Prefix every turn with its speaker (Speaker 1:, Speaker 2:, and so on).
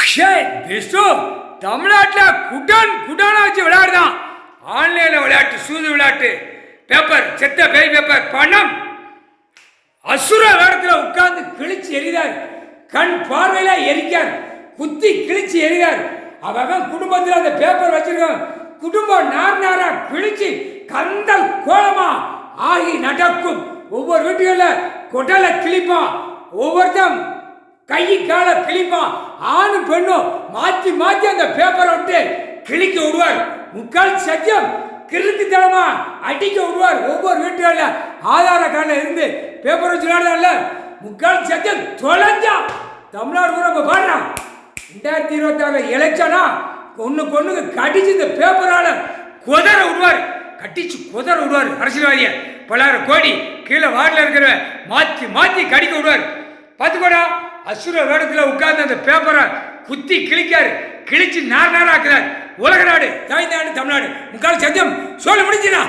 Speaker 1: விஷ்ணு தமிழ்நாட்டில் குடான வச்சு விளையாடுதான். ஆன்லைனில் விளையாட்டு, சூது விளையாட்டு, பேப்பர், செத்த பேய் பேப்பர், பணம். அசுர வேடத்தில் உட்கார்ந்து கிழிச்சு எறிகிறார். கண் பார்வையில எரிக்கார், குத்தி கிழிச்சு எறிகிறார். அவன் குடும்பத்தில் அந்த பேப்பர் வச்சிருக்கான். குடும்பம் நாரா கிழிச்சு கந்தல் கோலமா ஆகி நடக்கும். ஒவ்வொரு வீட்டுகளில் கொடலை கிழிப்பான், ஒவ்வொருத்தன் கை கால கிழிப்பான். ஆணும் பெண்ணும் மாற்றி மாற்றி அந்த பேப்பரை விட்டு கிழிக்க விடுவார். முக்கால் சத்தியம் கிறுக்குத்தனமா அடிக்க விடுவார். ஒவ்வொரு வீட்டுகளில் ஆதார கார்டில் இருந்து பேப்பர் வச்சு விளையாடுறாங்கல்ல, முக்கால் சத்தியம் தொலைஞ்சா தமிழ்நாடு கூட இப்போ பாடுறான். 2026 எலெக்ஷனா ஒண்ணுக்கு கடிச்சு இந்த பேப்பரால குதற விடுவார். கட்டிச்சு குதற விடுவார். அரசியல்வாதிய பல்லாயிரம் கோடி கீழே வார்டில் இருக்கிற மாற்றி மாற்றி கடிக்க விடுவார். பார்த்துக்கோடா, அசுர வேடத்தில் உட்கார்ந்து அந்த பேப்பரை குத்தி கிழிக்காரு, கிழிச்சு நார் நாராக்குறார். உலக நாடு, தாய்நாடு, தமிழ்நாடு, முக்கால் சத்தியம் சொல்ல முடிஞ்சுனா.